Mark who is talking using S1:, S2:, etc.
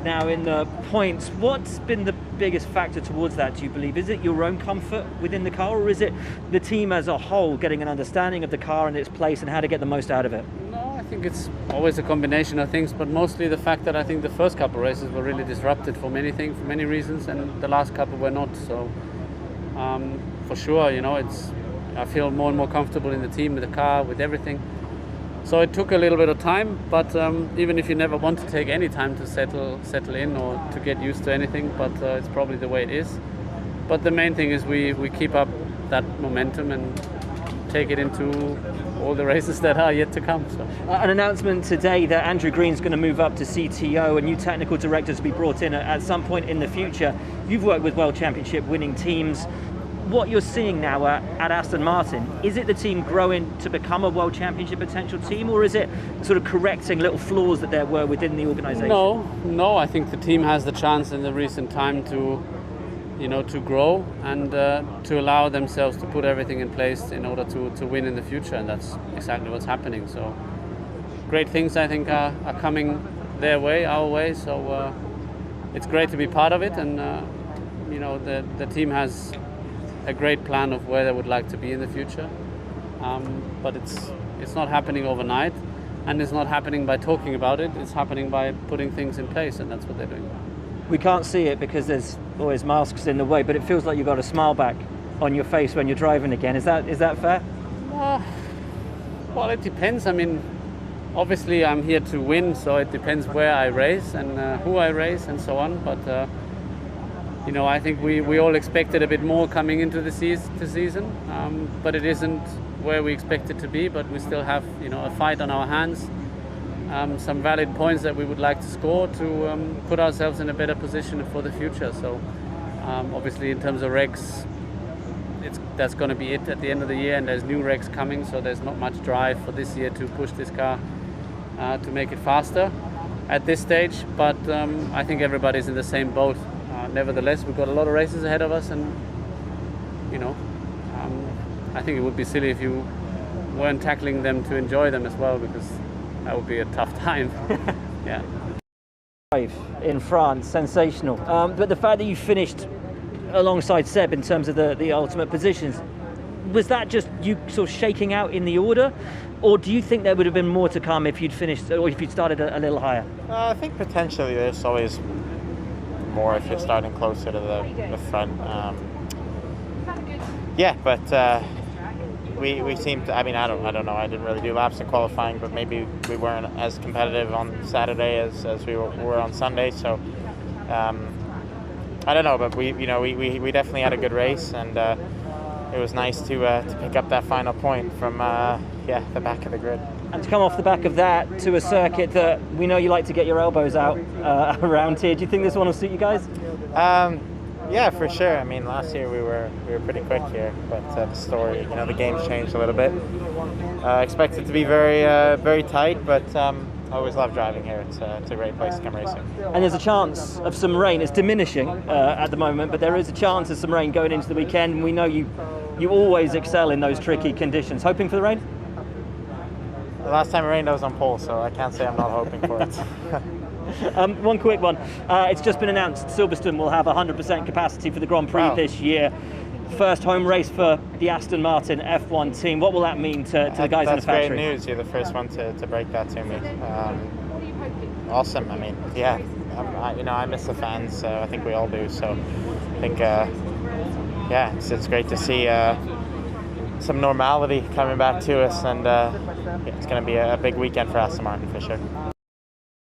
S1: now in the points. What's been the biggest factor towards that, do you believe? Is it your own comfort within the car, or is it the team as a whole getting an understanding of the car and its place and how to get the most out of it?
S2: No, I think it's always a combination of things, but mostly the fact that I think the first couple of races were really disrupted for many things, for many reasons, and the last couple were not. So for sure, I feel more and more comfortable in the team, with the car, with everything. So it took a little bit of time, but even if you never want to take any time to settle in or to get used to anything, but it's probably the way it is. But the main thing is we keep up that momentum and take it into all the races that are yet to come. So.
S1: An announcement today that Andrew Green's going to move up to CTO, a new technical director to be brought in at some point in the future. You've worked with World Championship winning teams. What you're seeing now at Aston Martin, is it the team growing to become a World Championship potential team, or is it sort of correcting little flaws that there were within the organisation?
S2: No, I think the team has the chance in the recent time to grow and to allow themselves to put everything in place in order to win in the future, and that's exactly what's happening. So great things, I think, are coming their way, our way, so it's great to be part of it, and the team has a great plan of where they would like to be in the future, but it's not happening overnight, and it's not happening by talking about it. It's happening by putting things in place, and that's what they're doing.
S1: We can't see it because there's always masks in the way, but it feels like you've got a smile back on your face when you're driving again. Is that fair?
S2: Well, it depends. I mean, obviously I'm here to win, so it depends where I race and who I race and so on, but I think we all expected a bit more coming into the season, but it isn't where we expect it to be. But we still have a fight on our hands, some valid points that we would like to score to put ourselves in a better position for the future. So obviously in terms of regs, that's going to be it at the end of the year, and there's new regs coming, so there's not much drive for this year to push this car to make it faster at this stage. But I think everybody's in the same boat. Nevertheless, we've got a lot of races ahead of us, and I think it would be silly if you weren't tackling them to enjoy them as well, because that would be a tough time. Yeah.
S1: In France, sensational. But the fact that you finished alongside Seb in terms of the ultimate positions, was that just you sort of shaking out in the order, or do you think there would have been more to come if you'd finished, or if you'd started a little higher?
S3: I think potentially there's always more if you're starting closer to the front. But we seemed to, I don't know, I didn't really do laps in qualifying, but maybe we weren't as competitive on Saturday as we were on Sunday, so I don't know, but we definitely had a good race, and it was nice to pick up that final point from the back of the grid.
S1: And to come off the back of that to a circuit that we know you like to get your elbows out around here, do you think this one will suit you guys?
S3: Yeah, for sure. I mean, last year we were pretty quick here, but the story, the game's changed a little bit. Expect it to be very tight, but I always love driving here. It's a great place to come racing.
S1: And there's a chance of some rain. It's diminishing at the moment, but there is a chance of some rain going into the weekend. And we know you always excel in those tricky conditions. Hoping for the rain?
S3: The last time it rained, I was on pole, so I can't say I'm not hoping for it.
S1: One quick one. It's just been announced Silverstone will have 100% capacity for the Grand Prix this year. First home race for the Aston Martin F1 team. What will that mean to the guys in the factory?
S3: That's great news. You're the first one to break that to me. Awesome. I mean, yeah, I miss the fans, so I think we all do. So I think, it's great to see some normality coming back to us, and it's going to be a big weekend for Aston Martin for sure.